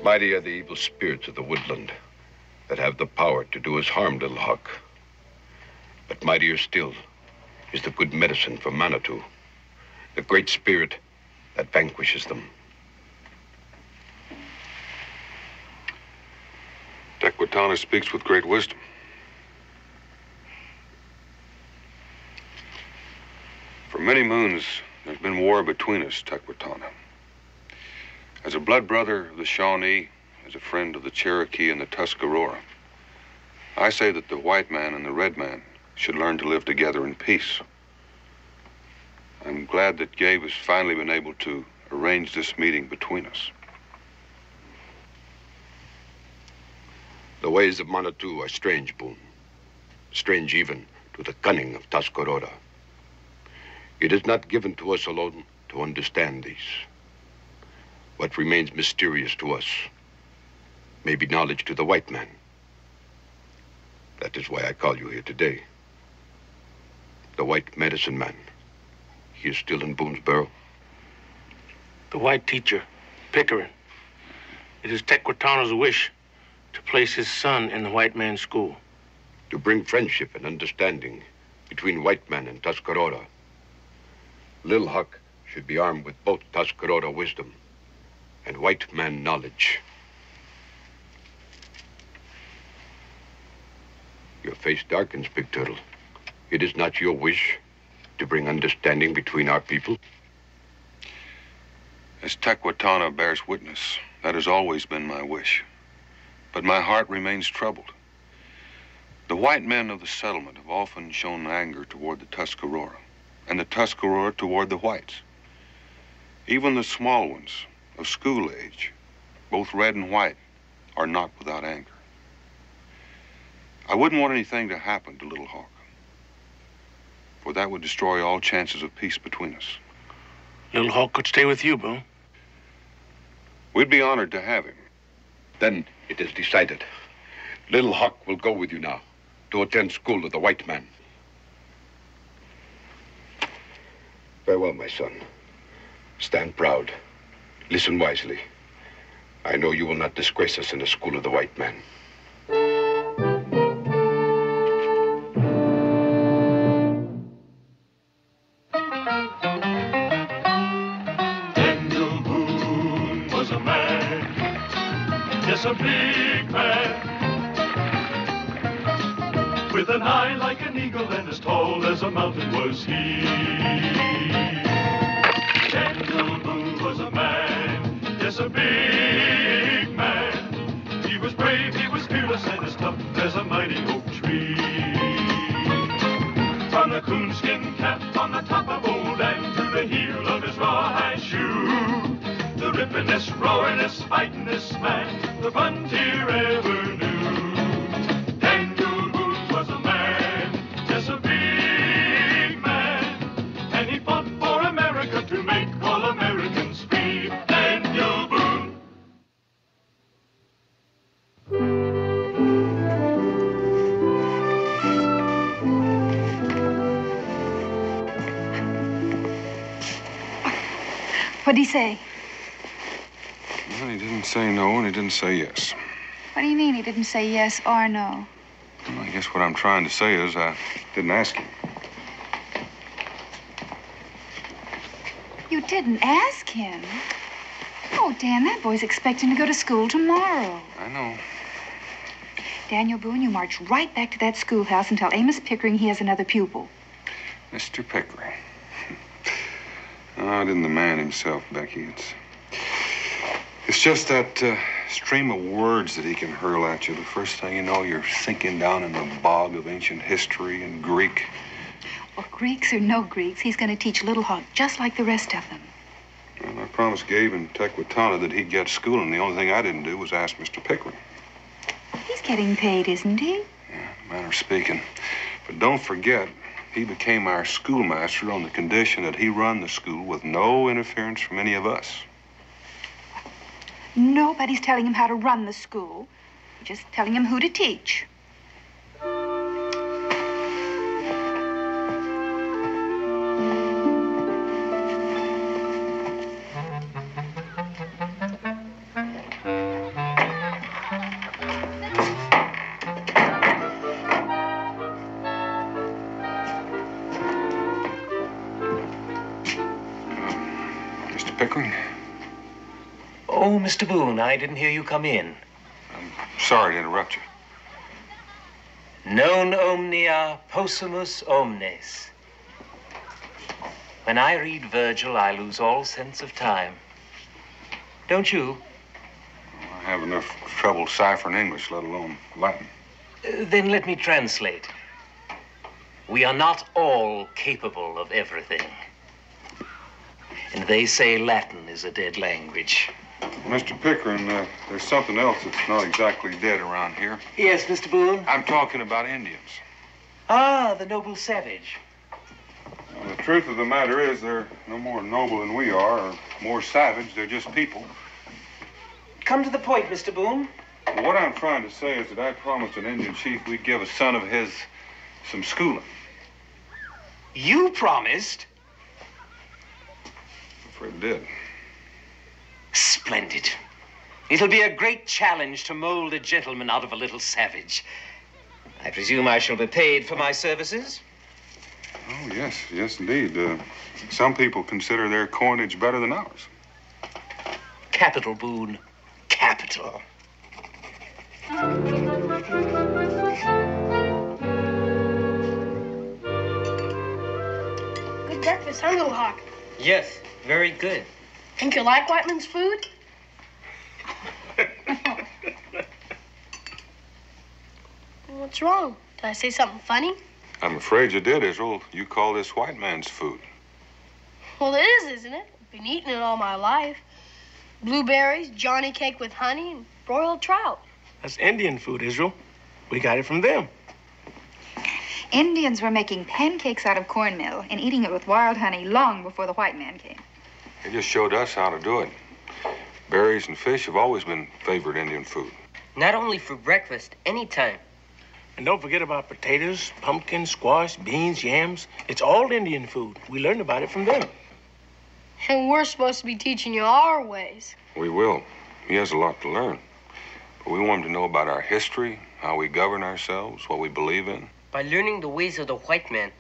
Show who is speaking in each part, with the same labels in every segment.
Speaker 1: Mighty are the evil spirits of the woodland that have the power to do us harm, Little Hawk. But mightier still is the good medicine for Manitou, the great spirit that vanquishes them.
Speaker 2: Tequitana speaks with great wisdom. For many moons, there's been war between us, Tequitana. As a blood brother of the Shawnee, as a friend of the Cherokee and the Tuscarora, I say that the white man and the red man should learn to live together in peace. I'm glad that Gabe has finally been able to arrange this meeting between us.
Speaker 1: The ways of Manitou are strange, Boone. Strange even to the cunning of Tuscarora. It is not given to us alone to understand these. What remains mysterious to us may be knowledge to the white man. That is why I call you here today. The white medicine man. He is still in Boone's barrel.
Speaker 3: The white teacher, Pickering. It is Tequitana's wish to place his son in the white man's school.
Speaker 1: To bring friendship and understanding between white man and Tuscarora. Little Hawk should be armed with both Tuscarora wisdom and white man knowledge. Your face darkens, Big Turtle. It is not your wish to bring understanding between our people?
Speaker 2: As Tequitana bears witness, that has always been my wish. But my heart remains troubled. The white men of the settlement have often shown anger toward the Tuscarora, and the Tuscarora toward the whites. Even the small ones, of school age, both red and white, are not without anger. I wouldn't want anything to happen to Little Hawk, for that would destroy all chances of peace between us.
Speaker 3: Little Hawk could stay with you, Boone.
Speaker 2: We'd be honored to have him.
Speaker 1: Then it is decided. Little Hawk will go with you now to attend school to the white man. Farewell, my son. Stand proud. Listen wisely. I know you will not disgrace us in the school of the white man.
Speaker 4: Daniel Boone was a man, yes, a big man, with an eye like an eagle and as tall as a mountain was he. Daniel Boone was a man, yes, a big man. He was brave, he was fearless, and as tough as a mighty oak tree. From the coonskin cap on the top of old Dan to the heel of his rawhide shoe, the rippin'est, roaring'est, fighting'est man the frontier ever knew. Daniel Boone was a man, yes, a big man, and he fought for America to make all Americans free. Daniel Boone.
Speaker 5: What'd he say?
Speaker 2: Well, he didn't say no, and he didn't say yes.
Speaker 5: What do you mean he didn't say yes or no?
Speaker 2: Well, I guess what I'm trying to say is I didn't ask him.
Speaker 5: You didn't ask him? Oh, Dan, that boy's expecting to go to school tomorrow.
Speaker 2: I know.
Speaker 5: Daniel Boone, you march right back to that schoolhouse and tell Amos Pickering he has another pupil.
Speaker 2: Mr. Pickering. Oh, it isn't the man himself, Becky. It's just that stream of words that he can hurl at you. The first thing you know, you're sinking down in the bog of ancient history and Greek.
Speaker 5: Well, Greeks or no Greeks, he's going to teach Little Hawk just like the rest of them.
Speaker 2: Well, I promised Gabe and Tequitana that he'd get schooling. The only thing I didn't do was ask Mr. Pickering.
Speaker 5: He's getting paid, isn't he?
Speaker 2: Yeah, manner of speaking. But don't forget, he became our schoolmaster on the condition that he run the school with no interference from any of us.
Speaker 5: Nobody's telling him how to run the school. Just telling him who to teach.
Speaker 2: Mr. Pickering?
Speaker 6: Oh, Mr. Boone, I didn't hear you come in.
Speaker 2: I'm sorry to interrupt you.
Speaker 6: Non omnia possumus omnes. When I read Virgil, I lose all sense of time. Don't you?
Speaker 2: I have enough trouble ciphering English, let alone Latin.
Speaker 6: Then let me translate. We are not all capable of everything. And they say Latin is a dead language.
Speaker 2: Mr. Pickering, there's something else that's not exactly dead around here.
Speaker 6: Yes, Mr. Boone?
Speaker 2: I'm talking about Indians.
Speaker 6: Ah, the noble savage.
Speaker 2: Well, the truth of the matter is they're no more noble than we are, or more savage. They're just people.
Speaker 6: Come to the point, Mr. Boone.
Speaker 2: Well, what I'm trying to say is that I promised an Indian chief we'd give a son of his some schooling.
Speaker 6: You promised?
Speaker 2: I'm afraid I did.
Speaker 6: Splendid. It'll be a great challenge to mold a gentleman out of a little savage. I presume I shall be paid for my services?
Speaker 2: Oh, yes, yes, indeed. Some people consider their coinage better than ours.
Speaker 6: Capital, Boone. Capital.
Speaker 7: Good breakfast, huh, Little Hawk?
Speaker 8: Yes, very good.
Speaker 7: Think you like Whiteman's food? What's wrong? Did I say something funny?
Speaker 2: I'm afraid you did, Israel. You call this white man's food.
Speaker 7: Well, it is, isn't it? I've been eating it all my life. Blueberries, Johnny cake with honey, and broiled trout.
Speaker 3: That's Indian food, Israel. We got it from them.
Speaker 5: Indians were making pancakes out of cornmeal and eating it with wild honey long before the white man came.
Speaker 2: They just showed us how to do it. Berries and fish have always been favorite Indian food.
Speaker 8: Not only for breakfast, anytime.
Speaker 3: And don't forget about potatoes, pumpkins, squash, beans, yams. It's all Indian food. We learned about it from them.
Speaker 7: And we're supposed to be teaching you our ways.
Speaker 2: We will. He has a lot to learn. But we want him to know about our history, how we govern ourselves, what we believe in.
Speaker 8: By learning the ways of the white man,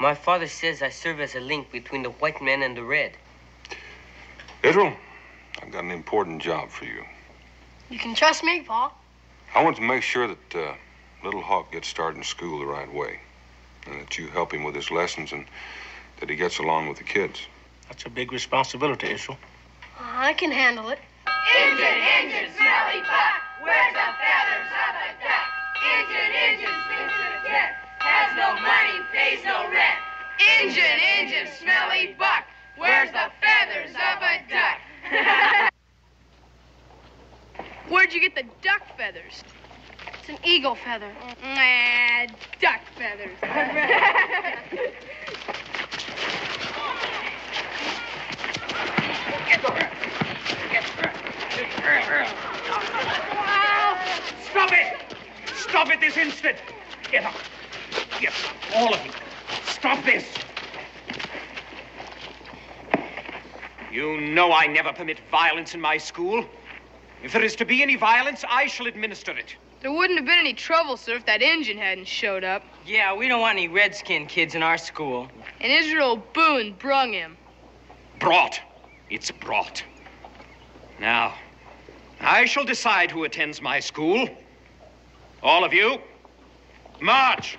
Speaker 8: my father says I serve as a link between the white man and the red.
Speaker 2: Israel, I've got an important job for you.
Speaker 7: You can trust me, Pa.
Speaker 2: I want to make sure that Little Hawk gets started in school the right way, and that you help him with his lessons and that he gets along with the kids.
Speaker 3: That's a big responsibility, Israel.
Speaker 7: I can handle it.
Speaker 9: Engine, smelly buck, where's the feathers of a duck? Engine, spins to the tent, has no money, pays no rent. Engine, smelly buck, where's the feathers of a duck?
Speaker 7: Where'd you get the duck feathers? It's an eagle feather. Nah, duck feathers.
Speaker 10: Stop it! Stop it this instant! Get up. Get up, all of you. Stop this. You know I never permit violence in my school. If there is to be any violence, I shall administer it.
Speaker 11: There wouldn't have been any trouble, sir, if that engine hadn't showed up.
Speaker 8: Yeah, we don't want any redskin kids in our school.
Speaker 11: And Israel Boone brung him.
Speaker 10: Brought. It's brought. Now, I shall decide who attends my school. All of you, march.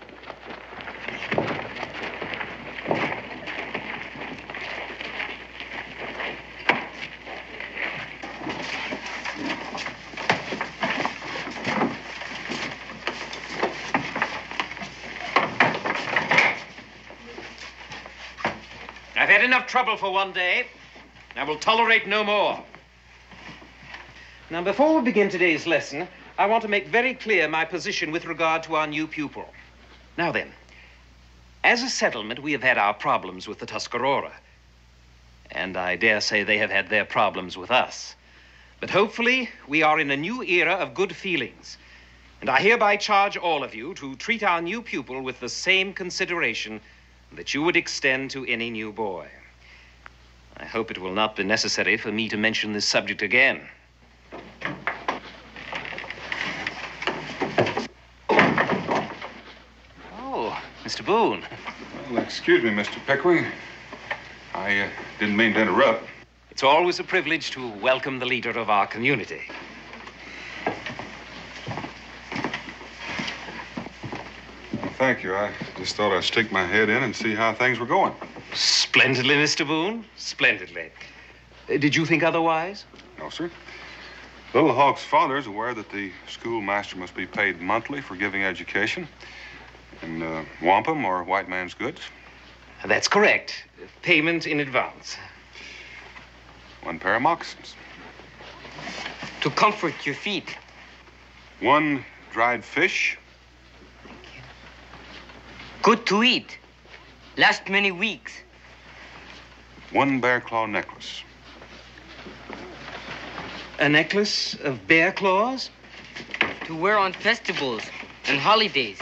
Speaker 10: I've had enough trouble for one day. I will tolerate no more. Now, before we begin today's lesson, I want to make very clear my position with regard to our new pupil. Now then, as a settlement, we have had our problems with the Tuscarora. And I dare say they have had their problems with us. But hopefully, we are in a new era of good feelings. And I hereby charge all of you to treat our new pupil with the same consideration that you would extend to any new boy. I hope it will not be necessary for me to mention this subject again.
Speaker 6: Oh, Mr. Boone.
Speaker 2: Well, excuse me, Mr. Pickering. I didn't mean to interrupt.
Speaker 10: It's always a privilege to welcome the leader of our community.
Speaker 2: Thank you. I just thought I'd stick my head in and see how things were going.
Speaker 10: Splendidly, Mr. Boone. Splendidly. Did you think otherwise?
Speaker 2: No, sir. Little Hawk's father is aware that the schoolmaster must be paid monthly for giving education in wampum or white man's goods.
Speaker 10: That's correct. Payment in advance.
Speaker 2: 1 pair of moccasins.
Speaker 8: To comfort your feet.
Speaker 2: 1 dried fish.
Speaker 8: Good to eat. Last many weeks.
Speaker 2: 1 bear claw necklace.
Speaker 10: A necklace of bear claws?
Speaker 8: To wear on festivals and holidays.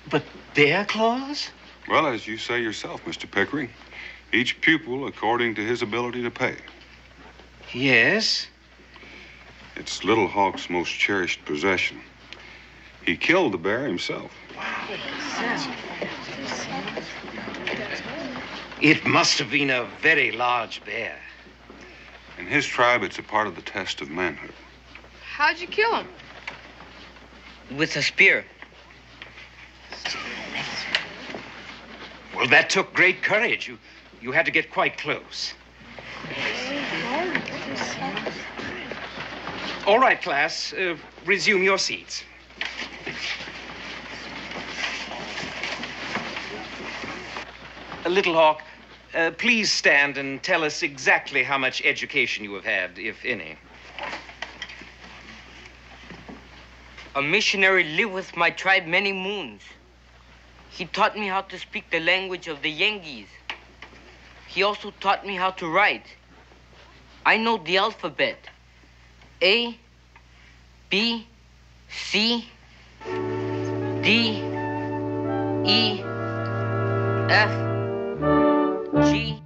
Speaker 10: But bear claws?
Speaker 2: Well, as you say yourself, Mr. Pickering, each pupil according to his ability to pay.
Speaker 10: Yes.
Speaker 2: It's Little Hawk's most cherished possession. He killed the bear himself.
Speaker 10: It must have been a very large bear.
Speaker 2: In his tribe, it's a part of the test of manhood.
Speaker 11: How'd you kill him?
Speaker 8: With a spear.
Speaker 10: Well, that took great courage. You had to get quite close. All right, class. Resume your seats. Little Hawk, please stand and tell us exactly how much education you have had, if any.
Speaker 8: A missionary lived with my tribe many moons. He taught me how to speak the language of the Yengeese. He also taught me how to write. I know the alphabet. A, B, C, D, E, F, G.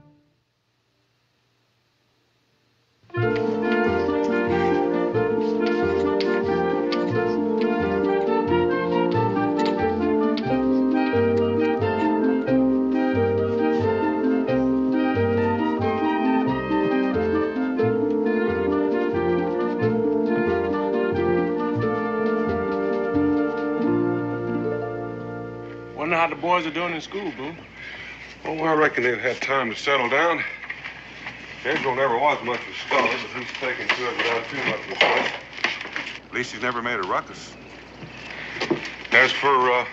Speaker 3: Wonder how the boys are doing in school, Boone.
Speaker 2: Oh, I reckon they've had time to settle down. Angelo never was much of a scholar, but he's taken to it without too much mistakes. At least he's never made a ruckus. As for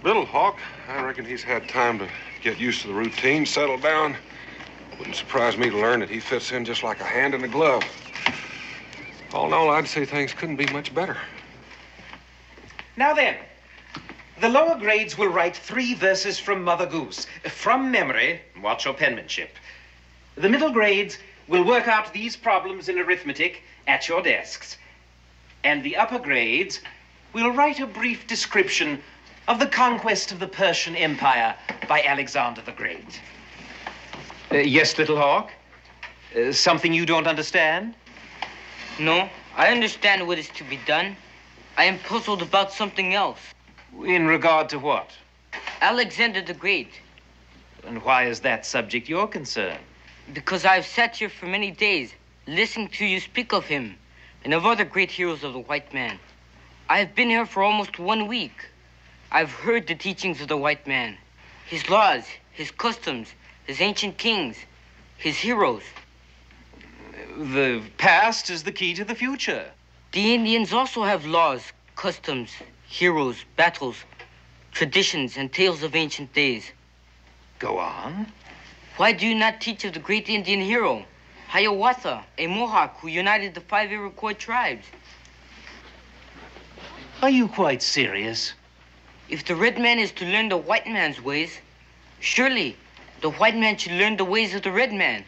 Speaker 2: Little Hawk, I reckon he's had time to get used to the routine, settle down. Wouldn't surprise me to learn that he fits in just like a hand in a glove. All in all, I'd say things couldn't be much better.
Speaker 10: Now then, the lower grades will write 3 verses from Mother Goose, from memory. Watch your penmanship. The middle grades will work out these problems in arithmetic at your desks. And the upper grades will write a brief description of the conquest of the Persian Empire by Alexander the Great. Yes, Little Hawk? Something you don't understand?
Speaker 8: No, I understand what is to be done. I am puzzled about something else.
Speaker 10: In regard to what?
Speaker 8: Alexander the Great.
Speaker 10: And why is that subject your concern?
Speaker 8: Because I have sat here for many days, listening to you speak of him and of other great heroes of the white man. I have been here for almost 1 week. I've heard the teachings of the white man, his laws, his customs, his ancient kings, his heroes.
Speaker 10: The past is the key to the future.
Speaker 8: The Indians also have laws, customs, heroes, battles, traditions, and tales of ancient days.
Speaker 10: Go on.
Speaker 8: Why do you not teach of the great Indian hero, Hiawatha, a Mohawk who united the 5 Iroquois tribes?
Speaker 10: Are you quite serious?
Speaker 8: If the red man is to learn the white man's ways, surely the white man should learn the ways of the red man.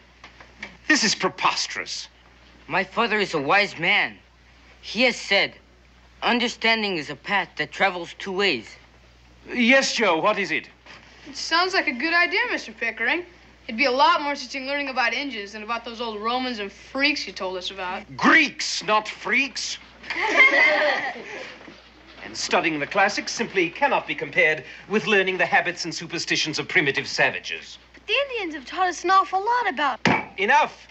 Speaker 10: This is preposterous.
Speaker 8: My father is a wise man. He has said, understanding is a path that travels 2 ways.
Speaker 10: Yes, Joe, what is it?
Speaker 11: It sounds like a good idea, Mr. Pickering. It'd be a lot more interesting learning about Indians than about those old Romans and freaks you told us about.
Speaker 10: Greeks, not freaks. And studying the classics simply cannot be compared with learning the habits and superstitions of primitive savages.
Speaker 7: The Indians have taught us an awful lot about...
Speaker 10: Enough!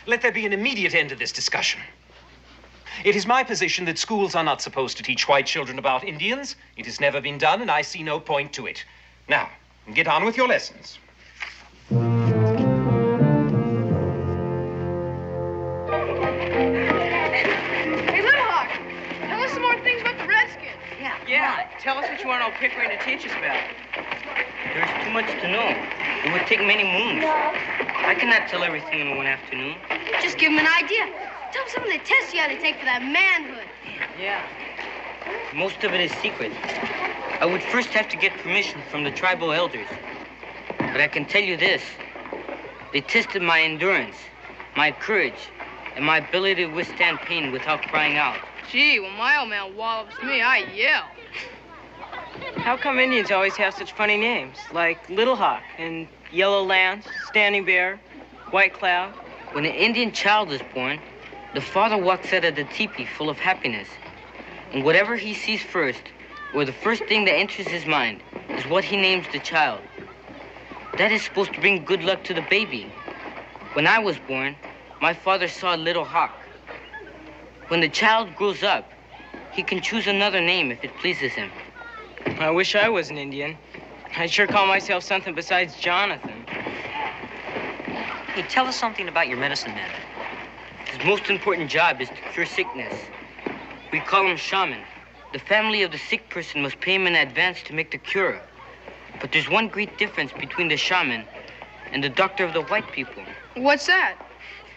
Speaker 10: Let there be an immediate end to this discussion. It is my position that schools are not supposed to teach white children about Indians. It has never been done, and I see no point to it. Now, get on with your lessons.
Speaker 11: Hey, Little Hawk, tell us some more things about the Redskins.
Speaker 8: Yeah, tell us what you want old Pickering to teach us about. There's too much to know. It would take many moons. I cannot tell everything in one afternoon.
Speaker 7: Just give him an idea. Tell him some of the tests you had to take for that manhood.
Speaker 8: Yeah. Most of it is secret. I would first have to get permission from the tribal elders. But I can tell you this. They tested my endurance, my courage, and my ability to withstand pain without crying out.
Speaker 11: Gee, when my old man wallops me, I yell.
Speaker 8: How come Indians always have such funny names, like Little Hawk and Yellow Lance, Standing Bear, White Cloud? When an Indian child is born, the father walks out of the teepee full of happiness. And whatever he sees first, or the first thing that enters his mind, is what he names the child. That is supposed to bring good luck to the baby. When I was born, my father saw a Little Hawk. When the child grows up, he can choose another name if it pleases him. I wish I was an Indian. I'd sure call myself something besides Jonathan.
Speaker 12: Hey, tell us something about your medicine man.
Speaker 8: His most important job is to cure sickness. We call him shaman. The family of the sick person must pay him in advance to make the cure. But there's one great difference between the shaman and the doctor of the white people.
Speaker 11: What's that?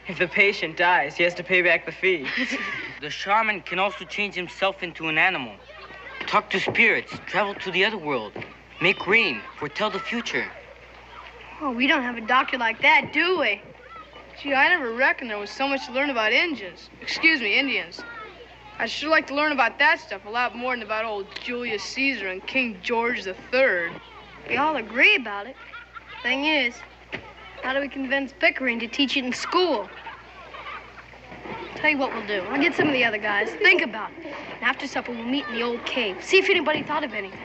Speaker 8: If the patient dies, he has to pay back the fee. The shaman can also change himself into an animal, talk to spirits, travel to the other world, make rain, foretell the future.
Speaker 7: Oh, we don't have a doctor like that, do we?
Speaker 11: Gee, I never reckoned there was so much to learn about Indians. I'd sure like to learn about that stuff a lot more than about old Julius Caesar and King George III.
Speaker 7: We all agree about it. Thing is, how do we convince Pickering to teach it in school? Tell you what we'll do. I'll get some of the other guys. Think about it. And after supper, we'll meet in the old cave. See if anybody thought of anything.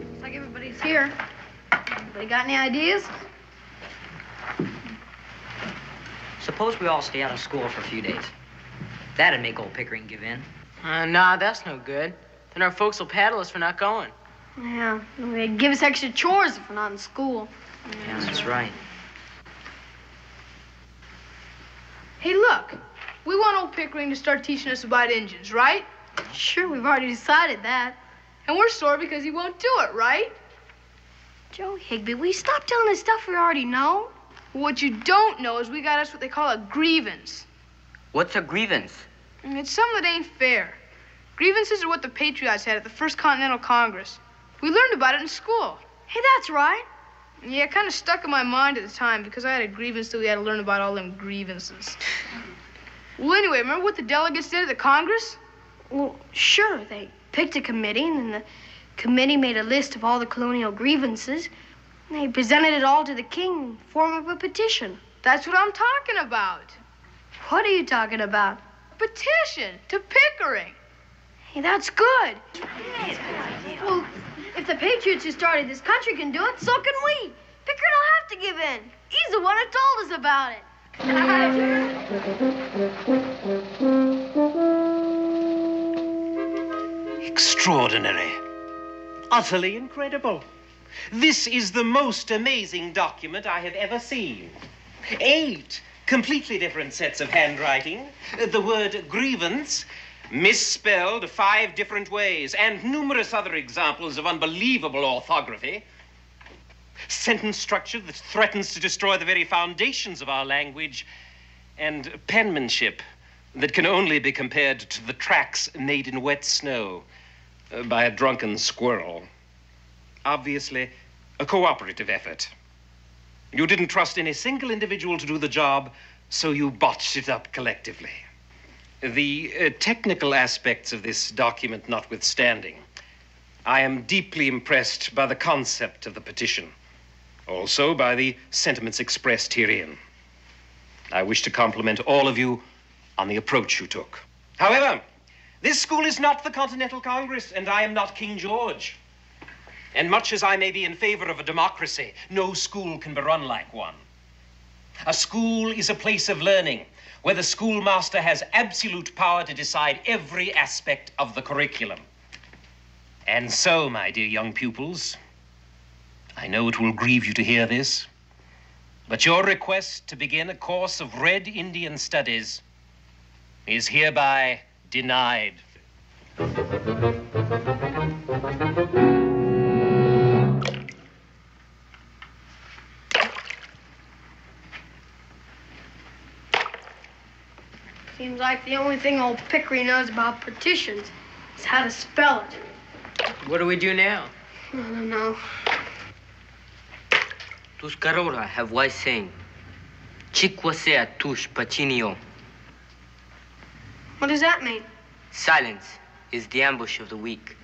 Speaker 13: Looks like everybody's here. Anybody got any ideas?
Speaker 12: Suppose we all stay out of school for a few days. That'd make old Pickering give in.
Speaker 8: Nah, that's no good. Then our folks will paddle us for not going.
Speaker 7: Yeah, they'd give us extra chores if we're not in school.
Speaker 12: Yeah, that's right.
Speaker 11: Hey, look. We want old Pickering to start teaching us about Indians, right?
Speaker 7: Sure, we've already decided that.
Speaker 11: And we're sore because he won't do it, right?
Speaker 7: Joe Higby, will you stop telling us stuff we already know?
Speaker 11: What you don't know is we got us what they call a grievance.
Speaker 8: What's a grievance?
Speaker 11: It's something that ain't fair. Grievances are what the Patriots had at the First Continental Congress. We learned about it in school.
Speaker 7: Hey, that's right.
Speaker 11: Yeah, it kind of stuck in my mind at the time because I had a grievance that we had to learn about all them grievances. Well, anyway, remember what the delegates did at the Congress?
Speaker 7: Well, sure. They picked a committee, and then the committee made a list of all the colonial grievances. And they presented it all to the king in the form of a petition.
Speaker 11: That's what I'm talking about.
Speaker 7: What are you talking about?
Speaker 11: Petition to Pickering.
Speaker 7: Hey, that's good. Well, if the Patriots who started this country can do it, so can we. Pickering will have to give in. He's the one who told us about it.
Speaker 10: Extraordinary. Utterly incredible. This is the most amazing document I have ever seen. 8 completely different sets of handwriting. The word grievance misspelled 5 different ways, and numerous other examples of unbelievable orthography. Sentence structure that threatens to destroy the very foundations of our language, and penmanship that can only be compared to the tracks made in wet snow by a drunken squirrel. Obviously, a cooperative effort. You didn't trust any single individual to do the job, so you botched it up collectively. The technical aspects of this document notwithstanding, I am deeply impressed by the concept of the petition, also by the sentiments expressed herein. I wish to compliment all of you on the approach you took. However, this school is not the Continental Congress, and I am not King George. And much as I may be in favor of a democracy, no school can be run like one. A school is a place of learning where the schoolmaster has absolute power to decide every aspect of the curriculum. And so, my dear young pupils, I know it will grieve you to hear this, but your request to begin a course of Red Indian Studies is hereby denied.
Speaker 7: Seems like the only thing old Pickering knows about partitions is how to spell it.
Speaker 8: What do we do now?
Speaker 7: I don't know.
Speaker 8: Tuscarora have wise saying, Chikwasea tush pachinio.
Speaker 7: What does that mean?
Speaker 8: Silence is the ambush of the weak.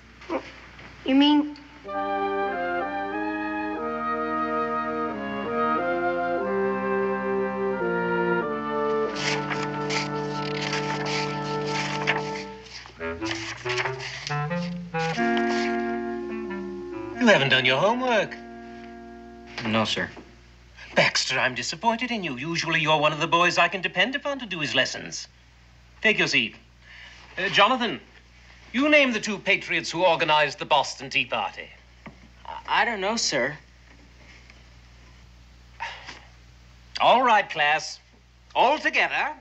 Speaker 7: You mean...
Speaker 10: You haven't done your homework.
Speaker 8: No, sir.
Speaker 10: Baxter, I'm disappointed in you. Usually you're one of the boys I can depend upon to do his lessons. Take your seat. Jonathan, you name the two patriots who organized the Boston Tea Party.
Speaker 8: I don't know, sir.
Speaker 10: All right, class. All together.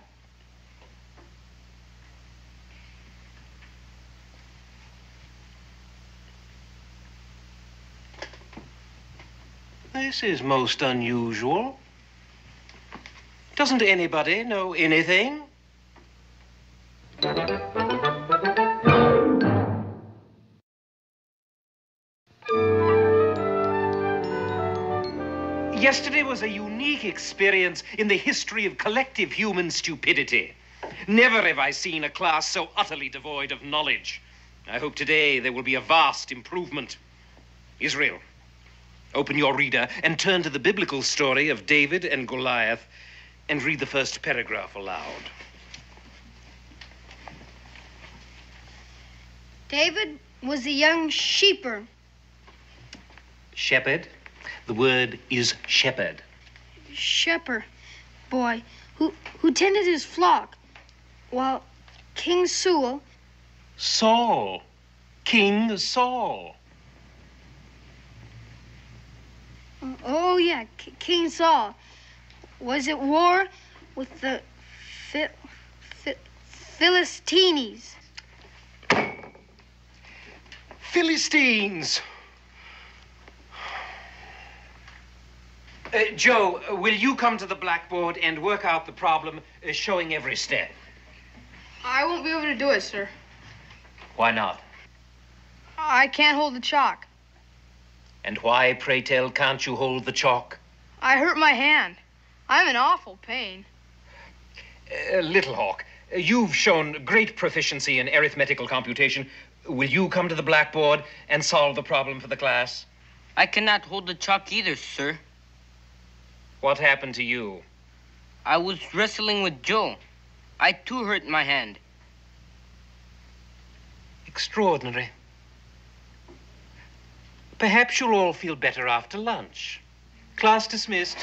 Speaker 10: This is most unusual. Doesn't anybody know anything? Yesterday was a unique experience in the history of collective human stupidity. Never have I seen a class so utterly devoid of knowledge. I hope today there will be a vast improvement. Israel, open your reader and turn to the biblical story of David and Goliath and read the first paragraph aloud.
Speaker 7: David was a young sheeper.
Speaker 10: Shepherd. The word is shepherd.
Speaker 7: Shepherd boy who tended his flock while King Saul...
Speaker 10: Saul. King Saul.
Speaker 7: Oh, yeah, King Saul was at war with the Philistines.
Speaker 10: Philistines. Joe, will you come to the blackboard and work out the problem, showing every step?
Speaker 11: I won't be able to do it, sir.
Speaker 10: Why not?
Speaker 11: I can't hold the chalk.
Speaker 10: And why, pray tell, can't you hold the chalk?
Speaker 11: I hurt my hand. I'm in awful pain.
Speaker 10: Little Hawk, you've shown great proficiency in arithmetical computation. Will you come to the blackboard and solve the problem for the class?
Speaker 8: I cannot hold the chalk either, sir.
Speaker 10: What happened to you?
Speaker 8: I was wrestling with Joe. I too hurt my hand.
Speaker 10: Extraordinary. Perhaps you'll all feel better after lunch. Class dismissed.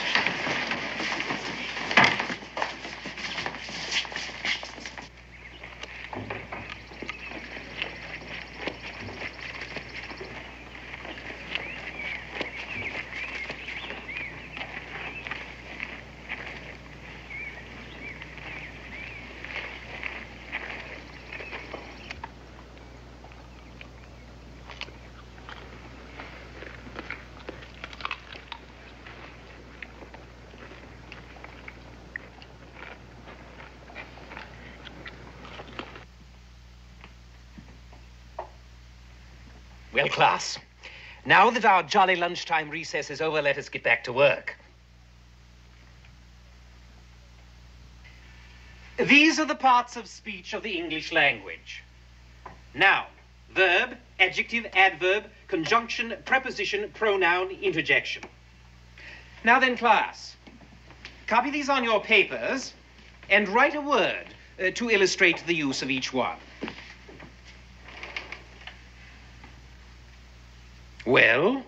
Speaker 10: Well, class, now that our jolly lunchtime recess is over, let us get back to work. These are the parts of speech of the English language. Noun, verb, adjective, adverb, conjunction, preposition, pronoun, interjection. Now then, class, copy these on your papers and write a word to illustrate the use of each one. Well,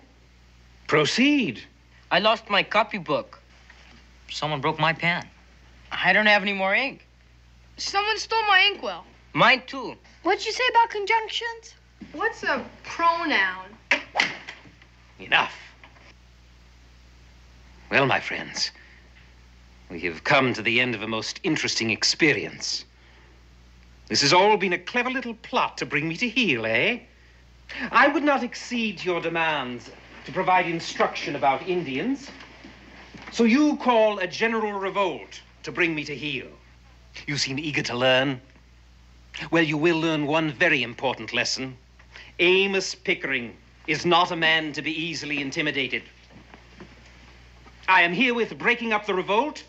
Speaker 10: proceed.
Speaker 8: I lost my copybook.
Speaker 12: Someone broke my pen.
Speaker 8: I don't have any more ink.
Speaker 11: Someone stole my inkwell.
Speaker 8: Mine too.
Speaker 7: What'd you say about conjunctions?
Speaker 11: What's a pronoun?
Speaker 10: Enough. Well, my friends, we have come to the end of a most interesting experience. This has all been a clever little plot to bring me to heel, eh? I would not accede to your demands to provide instruction about Indians. So you call a general revolt to bring me to heel. You seem eager to learn. Well, you will learn one very important lesson. Amos Pickering is not a man to be easily intimidated. I am herewith breaking up the revolt.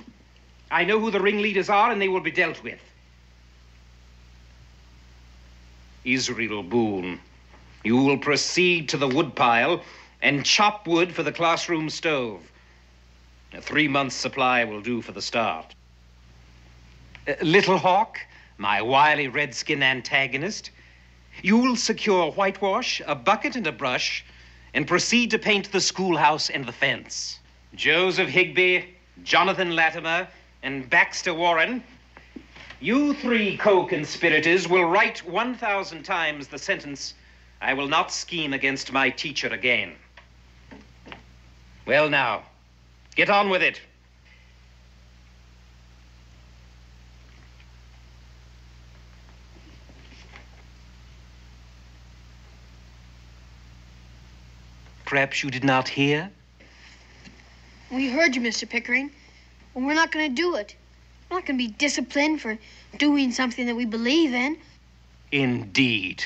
Speaker 10: I know who the ringleaders are, and they will be dealt with. Israel Boone, you will proceed to the woodpile and chop wood for the classroom stove. A 3-month supply will do for the start. Little Hawk, my wily redskin antagonist, you will secure whitewash, a bucket and a brush, and proceed to paint the schoolhouse and the fence. Joseph Higby, Jonathan Latimer, and Baxter Warren, you 3 co-conspirators will write 1,000 times the sentence, "I will not scheme against my teacher again." Well now, get on with it. Perhaps you did not hear?
Speaker 7: We heard you, Mr. Pickering, but we're not going to do it. We're not going to be disciplined for doing something that we believe in.
Speaker 10: Indeed.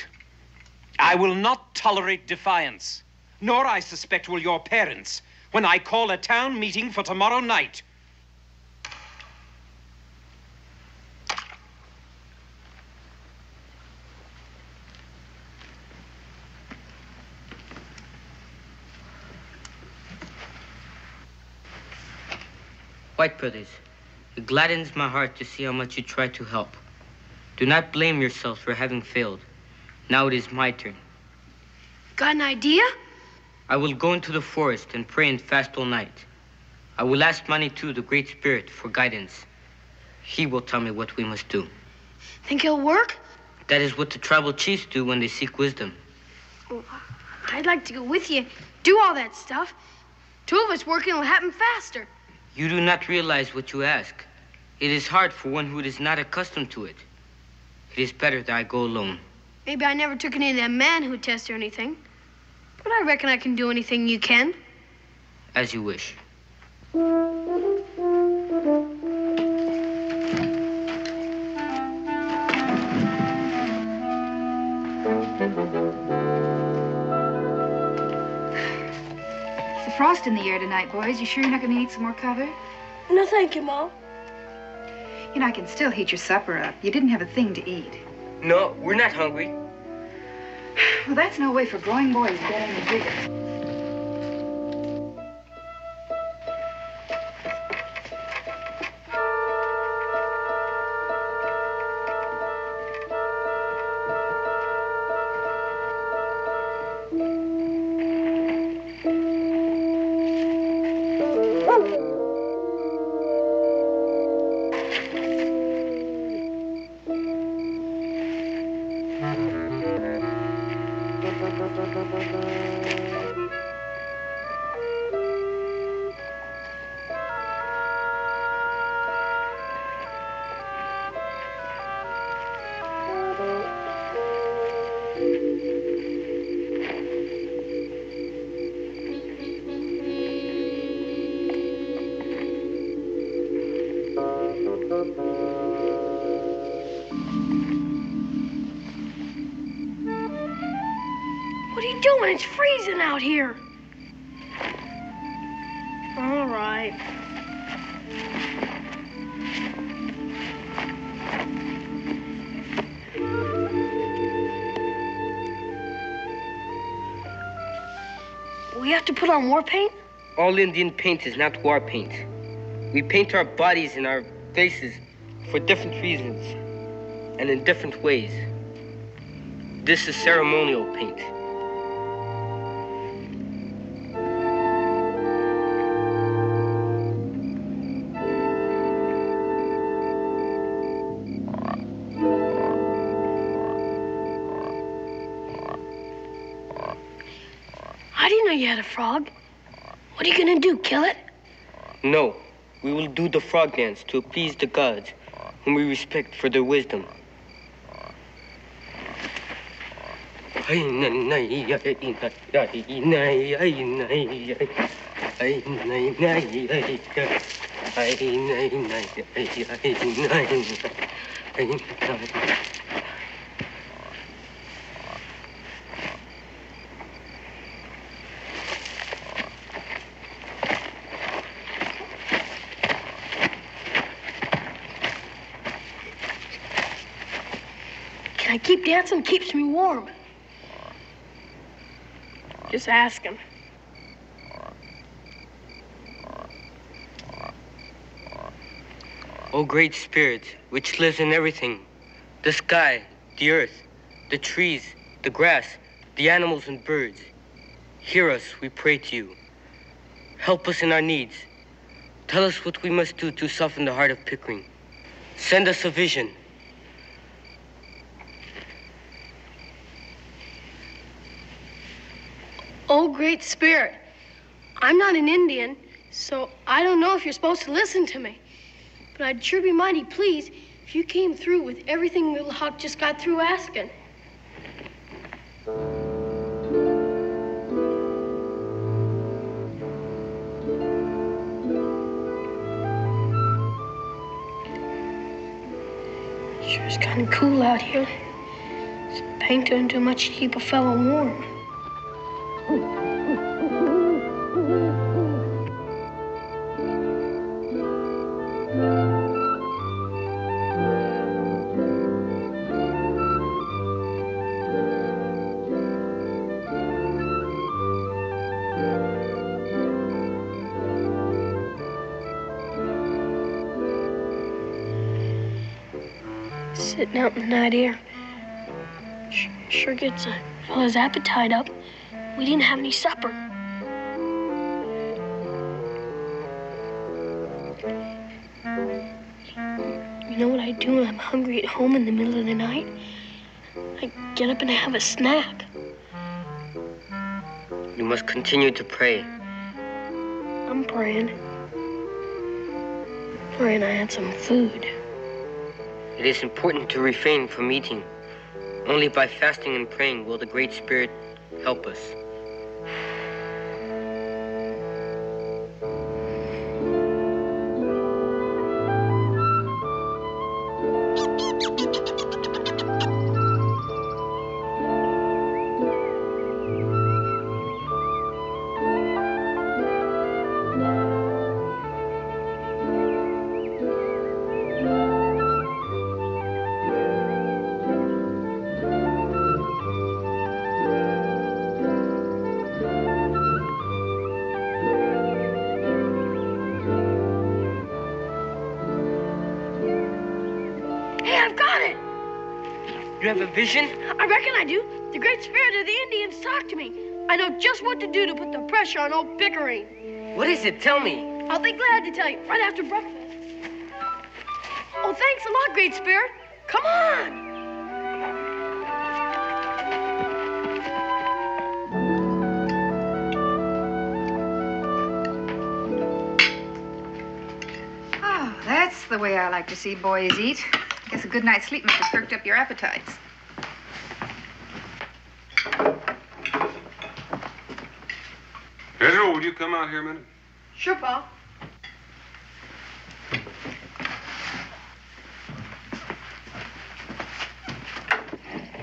Speaker 10: I will not tolerate defiance, nor I suspect will your parents, when I call a town meeting for tomorrow night.
Speaker 8: White brothers, it gladdens my heart to see how much you try to help. Do not blame yourselves for having failed. Now it is my turn.
Speaker 7: Got an idea?
Speaker 8: I will go into the forest and pray and fast all night. I will ask Manitou, the Great Spirit, for guidance. He will tell me what we must do.
Speaker 7: Think it'll work?
Speaker 8: That is what the tribal chiefs do when they seek wisdom.
Speaker 7: Well, I'd like to go with you, do all that stuff. 2 of us working will happen faster.
Speaker 8: You do not realize what you ask. It is hard for one who is not accustomed to it. It is better that I go alone.
Speaker 7: Maybe I never took any of that manhood test or anything. But I reckon I can do anything you can.
Speaker 8: As you wish.
Speaker 5: It's a frost in the air tonight, boys. You sure you're not going to need some more cover?
Speaker 7: No, thank you, Mom.
Speaker 5: You know, I can still heat your supper up. You didn't have a thing to eat.
Speaker 8: No, we're not hungry.
Speaker 5: Well, that's no way for growing boys getting the bigger.
Speaker 7: What are you doing? It's freezing out here. All right. We have to put on war paint?
Speaker 8: All Indian paint is not war paint. We paint our bodies and our faces for different reasons. and in different ways. This is ceremonial paint.
Speaker 7: I didn't know you had a frog. What are you gonna do, kill it?
Speaker 8: No, we will do the frog dance to appease the gods, whom we respect for their wisdom.
Speaker 7: Can I keep dancing? Keeps me warm. Just ask him.
Speaker 8: O great spirit, which lives in everything, the sky, the earth, the trees, the grass, the animals and birds, hear us, we pray to you. Help us in our needs. Tell us what we must do to soften the heart of Pickering. Send us a vision.
Speaker 7: Oh, great spirit, I'm not an Indian, so I don't know if you're supposed to listen to me. But I'd sure be mighty pleased if you came through with everything little Huck just got through asking. Sure is kind of cool out here. This paint don't do much to keep a fellow warm. Sitting out in the night air sure gets a fellow's appetite up. We didn't have any supper. You know what I do when I'm hungry at home in the middle of the night? I get up and have a snack.
Speaker 8: You must continue to pray.
Speaker 7: I'm praying. Praying I had some food.
Speaker 8: It is important to refrain from eating. Only by fasting and praying will the Great Spirit help us. You have a vision?
Speaker 7: I reckon I do. The Great Spirit of the Indians talked to me. I know just what to do to put the pressure on old Pickering.
Speaker 8: What is it? Tell me.
Speaker 7: I'll be glad to tell you right after breakfast. Oh, thanks a lot, Great Spirit. Come on.
Speaker 5: Oh, that's the way I like to see boys eat. Guess a good night's sleep must have perked up your appetites.
Speaker 2: Pedro, will you come out here a minute?
Speaker 7: Sure, Pa.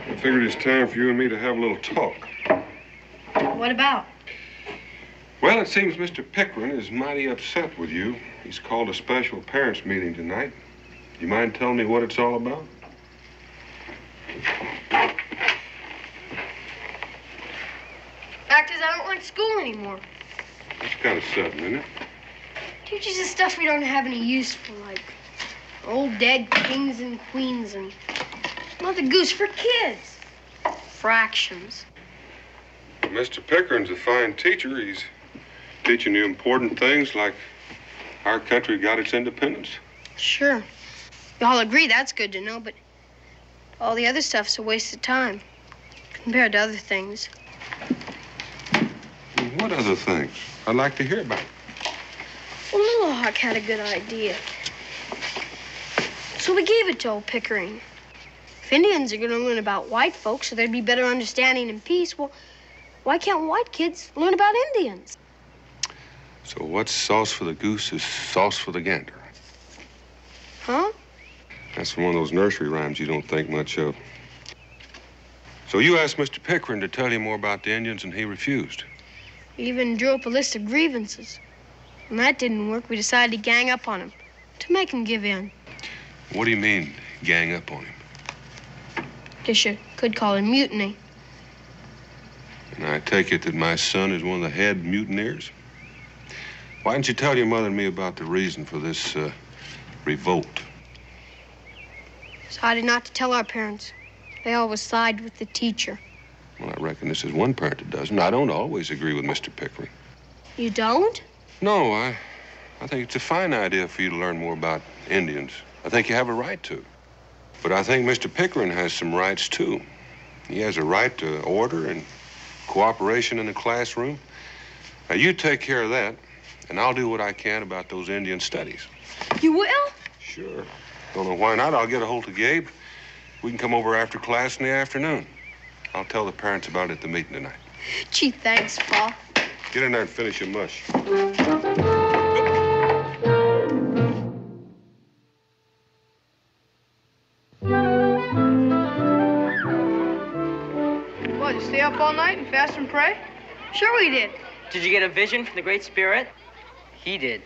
Speaker 2: I figured it's time for you and me to have a little talk.
Speaker 7: What about?
Speaker 2: Well, it seems Mr. Pickering is mighty upset with you. He's called a special parents' meeting tonight. You mind telling me what it's all about?
Speaker 7: Fact is, I don't like school anymore.
Speaker 2: That's kind of sudden, isn't it?
Speaker 7: Teaches us stuff we don't have any use for, like old dead kings and queens and Mother Goose, for kids. Fractions.
Speaker 2: Mr. Pickering's a fine teacher. He's teaching you important things like our country got its independence.
Speaker 7: Sure. You all agree that's good to know, but all the other stuff's a waste of time compared to other things.
Speaker 2: What other things? I'd like to hear about it.
Speaker 7: Well, Little Hawk had a good idea. So we gave it to old Pickering. If Indians are going to learn about white folks so there'd be better understanding and peace, well, why can't white kids learn about Indians?
Speaker 2: So what's sauce for the goose is sauce for the gander.
Speaker 7: Huh?
Speaker 2: That's one of those nursery rhymes you don't think much of. So you asked Mr. Pickering to tell you more about the Indians, and he refused.
Speaker 7: He even drew up a list of grievances. When that didn't work, we decided to gang up on him, to make him give in.
Speaker 2: What do you mean, gang up on him?
Speaker 7: Guess you could call it mutiny.
Speaker 2: And I take it that my son is one of the head mutineers? Why didn't you tell your mother and me about the reason for this revolt?
Speaker 7: Decided not to tell our parents. They always side with the teacher.
Speaker 2: Well, I reckon this is one parent that doesn't. I don't always agree with Mr. Pickering.
Speaker 7: You don't?
Speaker 2: No, I think it's a fine idea for you to learn more about Indians. I think you have a right to. But I think Mr. Pickering has some rights, too. He has a right to order and cooperation in the classroom. Now, you take care of that, and I'll do what I can about those Indian studies.
Speaker 7: You will?
Speaker 2: Sure. Don't know why not. I'll get a hold of Gabe. We can come over after class in the afternoon. I'll tell the parents about it at the meeting tonight.
Speaker 7: Gee, thanks, Pa.
Speaker 2: Get in there and finish your mush.
Speaker 11: What, you stay up all night and fast and pray?
Speaker 7: Sure we did.
Speaker 8: Did you get a vision from the Great Spirit? He did.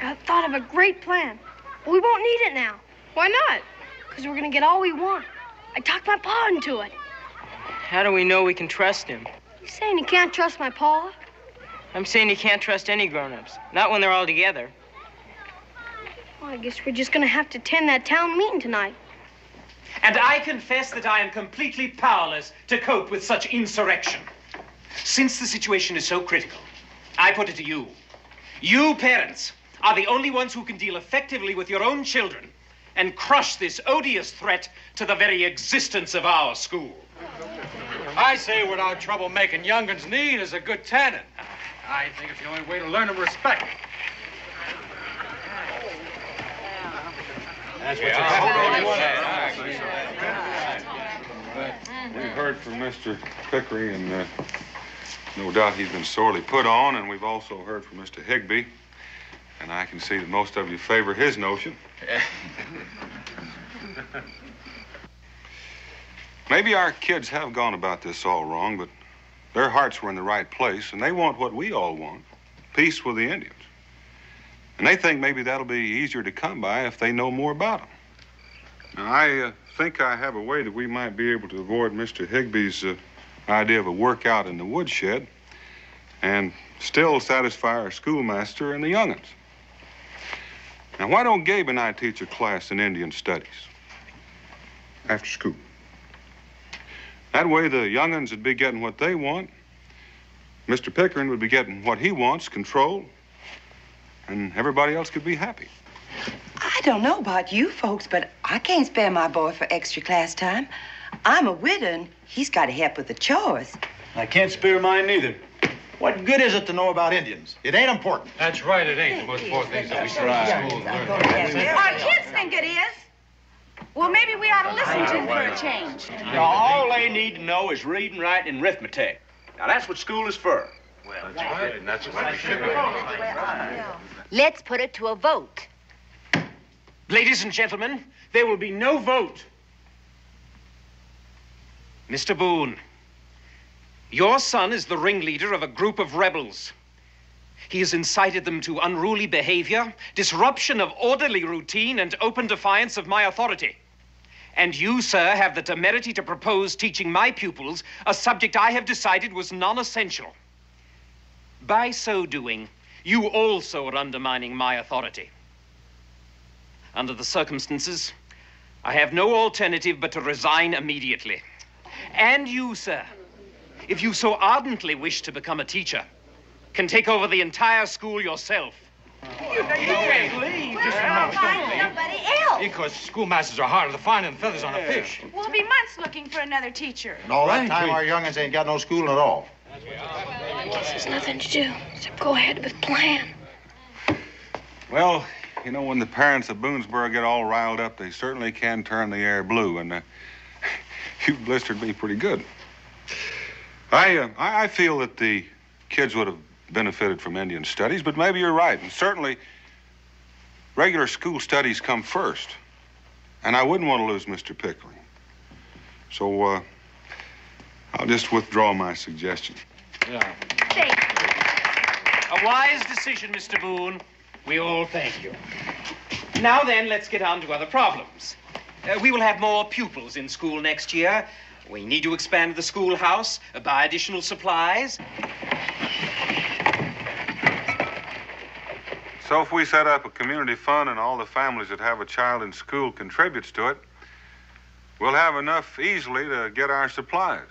Speaker 7: I thought of a great plan. We won't need it now.
Speaker 11: Why not?
Speaker 7: Because we're going to get all we want. I talked my Pa into it.
Speaker 8: How do we know we can trust him?
Speaker 7: You saying you can't trust my Pa?
Speaker 8: I'm saying you can't trust any grown-ups. Not when they're all together.
Speaker 7: Well, I guess we're just going to have to attend that town meeting tonight.
Speaker 10: And I confess that I am completely powerless to cope with such insurrection. Since the situation is so critical, I put it to you. You parents are the only ones who can deal effectively with your own children and crush this odious threat to the very existence of our school.
Speaker 14: I say without trouble making young'uns need is a good tannin. I think it's the only way to learn them respect.
Speaker 2: That's what We've heard from Mr. Pickering, and no doubt he's been sorely put on, and we've also heard from Mr. Higbee, and I can see that most of you favor his notion. Maybe our kids have gone about this all wrong, but their hearts were in the right place, and they want what we all want, peace with the Indians. And they think maybe that'll be easier to come by if they know more about them. Now, I think I have a way that we might be able to avoid Mr. Higbee's idea of a workout in the woodshed and still satisfy our schoolmaster and the young'uns. Now, why don't Gabe and I teach a class in Indian studies after school? That way, the young'uns would be getting what they want. Mr. Pickering would be getting what he wants, control, and everybody else could be happy.
Speaker 15: I don't know about you folks, but I can't spare my boy for extra class time. I'm a widow, and he's got to help with the chores.
Speaker 16: I can't spare mine neither. What good is it to know about Indians? It ain't important.
Speaker 14: That's right, it ain't. The most important things that we should in school learn.
Speaker 15: Our kids think it is. Well, maybe we ought to listen to them for a change.
Speaker 16: Now, all they need to know is reading, writing, and arithmetic. Now, that's what school is for.
Speaker 14: Well, that's right, and that's what we should do.
Speaker 17: Let's put it to a vote.
Speaker 10: Ladies and gentlemen, there will be no vote. Mr. Boone, your son is the ringleader of a group of rebels. He has incited them to unruly behavior, disruption of orderly routine, and open defiance of my authority. And you, sir, have the temerity to propose teaching my pupils a subject I have decided was non-essential. By so doing, you also are undermining my authority. Under the circumstances, I have no alternative but to resign immediately. And you, sir, if you so ardently wish to become a teacher, can take over the entire school yourself.
Speaker 14: You can't leave. Just
Speaker 9: Find somebody else.
Speaker 14: because schoolmasters are harder to find than feathers on a fish.
Speaker 18: We'll be months looking for another teacher.
Speaker 19: And all that time, our young'uns ain't got no schooling at all.
Speaker 7: There's nothing to do except go ahead with plan.
Speaker 2: Well, you know, when the parents of Boonesboro get all riled up, they certainly can turn the air blue, and you blistered me pretty good. I feel that the kids would have benefited from Indian studies, but maybe you're right, and certainly regular school studies come first, and I wouldn't want to lose Mr. Pickering. So, I'll just withdraw my suggestion.
Speaker 10: Yeah. A wise decision, Mr. Boone. We all thank you. Now then, let's get on to other problems. We will have more pupils in school next year. We need to expand the schoolhouse, buy additional supplies.
Speaker 2: So if we set up a community fund and all the families that have a child in school contributes to it, we'll have enough easily to get our supplies.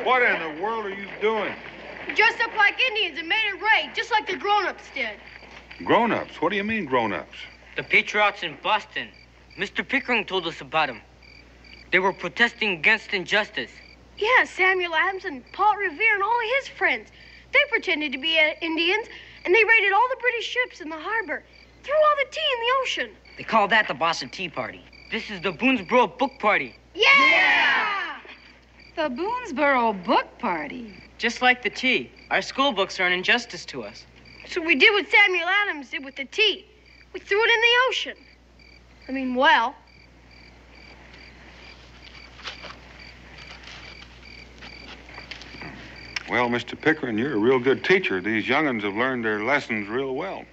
Speaker 2: What in the world are you doing?
Speaker 7: Dressed up like Indians and made it rain, just like the grown-ups did.
Speaker 2: Grown-ups? What do you mean, grown-ups?
Speaker 8: The patriots in Boston. Mr. Pickering told us about them. They were protesting against injustice.
Speaker 7: Yeah, Samuel Adams and Paul Revere and all of his friends. They pretended to be Indians, and they raided all the British ships in the harbor, threw all the tea in the ocean.
Speaker 12: They call that the Boston Tea Party.
Speaker 8: This is the Boonesboro Book Party.
Speaker 7: Yeah!
Speaker 5: The Boonesboro Book Party.
Speaker 20: Just like the tea, our school books are an injustice to us.
Speaker 7: So we did what Samuel Adams did with the tea. We threw it in the ocean. I mean, well.
Speaker 2: Well, Mr. Pickering, you're a real good teacher. These young'uns have learned their lessons real well.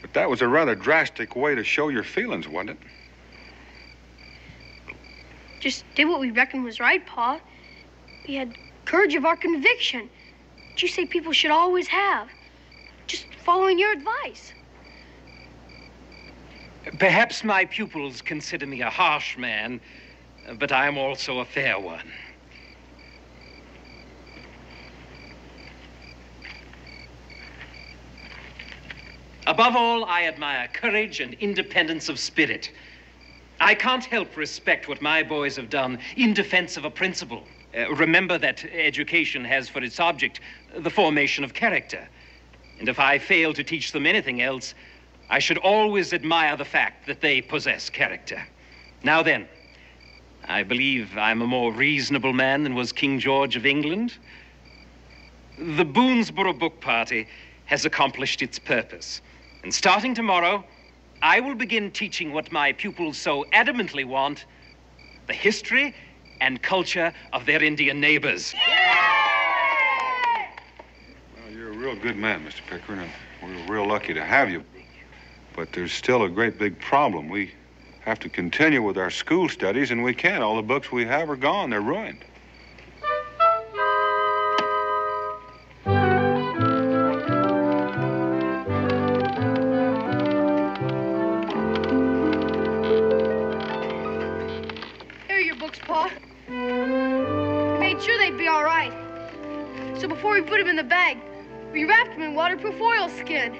Speaker 2: But that was a rather drastic way to show your feelings, wasn't it?
Speaker 7: Just did what we reckoned was right, Pa. We had courage of our conviction, which you say people should always have. Just following your advice.
Speaker 10: Perhaps my pupils consider me a harsh man, but I am also a fair one. Above all, I admire courage and independence of spirit. I can't help respect what my boys have done in defense of a principle. Remember that education has for its object the formation of character. And if I fail to teach them anything else, I should always admire the fact that they possess character. Now then, I believe I'm a more reasonable man than was King George of England. The Boonesboro Book Party has accomplished its purpose. And starting tomorrow, I will begin teaching what my pupils so adamantly want, the history and culture of their Indian neighbors.
Speaker 2: Well, you're a real good man, Mr. Pickering, and we're real lucky to have you. But there's still a great big problem. We have to continue with our school studies, and we can't. All the books we have are gone. They're ruined.
Speaker 7: Pa. We made sure they'd be all right. So before we put them in the bag, we wrapped them in waterproof oilskin.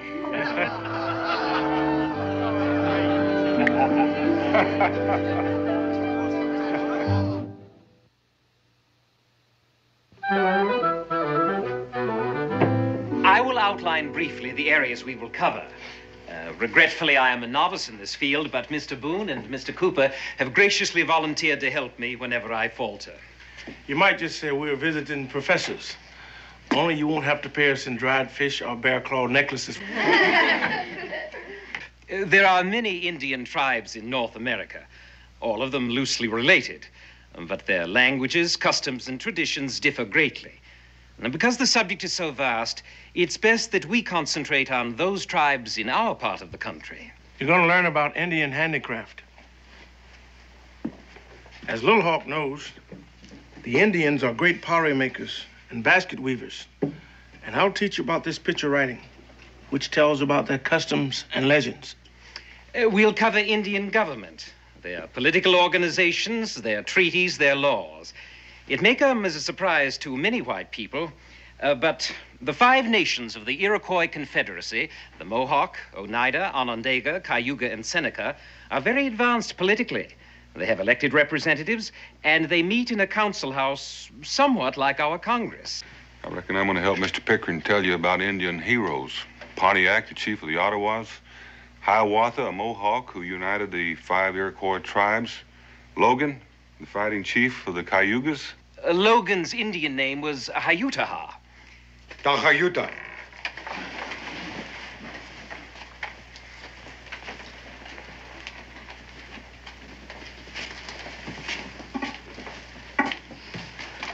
Speaker 10: I will outline briefly the areas we will cover. Regretfully, I am a novice in this field, but Mr. Boone and Mr. Cooper have graciously volunteered to help me whenever I falter.
Speaker 3: You might just say we're visiting professors. Only you won't have to pay us in dried fish or bear claw necklaces.
Speaker 10: There are many Indian tribes in North America, all of them loosely related. but their languages, customs, and traditions differ greatly. And because the subject is so vast, it's best that we concentrate on those tribes in our part of the country.
Speaker 3: You're going to learn about Indian handicraft. As Little Hawk knows, the Indians are great pottery makers and basket weavers. And I'll teach you about this picture writing, which tells about their customs and legends.
Speaker 10: We'll cover Indian government, their political organizations, their treaties, their laws. It may come as a surprise to many white people, but the 5 nations of the Iroquois Confederacy, the Mohawk, Oneida, Onondaga, Cayuga, and Seneca, are very advanced politically. They have elected representatives, and they meet in a council house somewhat like our Congress.
Speaker 2: I reckon I'm going to help Mr. Pickering tell you about Indian heroes. Pontiac, the chief of the Ottawas. Hiawatha, a Mohawk who united the 5 Iroquois tribes. Logan, the fighting chief of the Cayugas.
Speaker 10: Logan's Indian name was Hayutaha.
Speaker 1: Hayuta.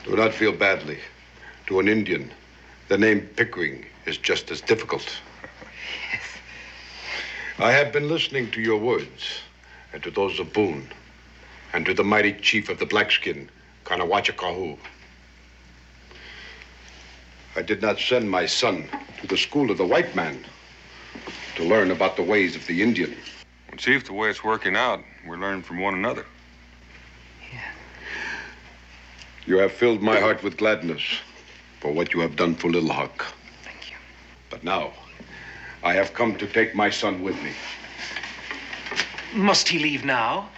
Speaker 1: Do not feel badly. To an Indian, the name Pickering is just as difficult.
Speaker 10: Yes.
Speaker 1: I have been listening to your words, and to those of Boone, and to the mighty chief of the Blackskin, Kanawachakahu. I did not send my son to the school of the white man to learn about the ways of the Indian.
Speaker 2: Well, Chief, the way it's working out, we're learning from one another.
Speaker 1: You have filled my heart with gladness for what you have done for Little Hawk.
Speaker 10: Thank you.
Speaker 1: But now, I have come to take my son with me.
Speaker 10: Must he leave now?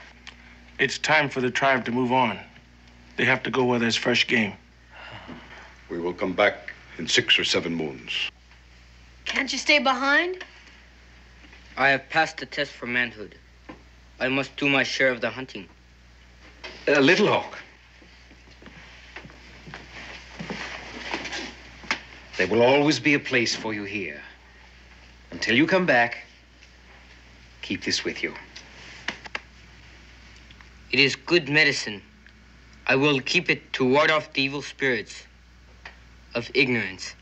Speaker 3: It's time for the tribe to move on. They have to go where there's fresh game.
Speaker 1: We will come back in 6 or 7 moons.
Speaker 7: Can't you stay behind?
Speaker 8: I have passed the test for manhood. I must do my share of the hunting.
Speaker 10: Little Hawk. There will always be a place for you here. Until you come back, keep this with you.
Speaker 8: It is good medicine. I will keep it to ward off the evil spirits of ignorance.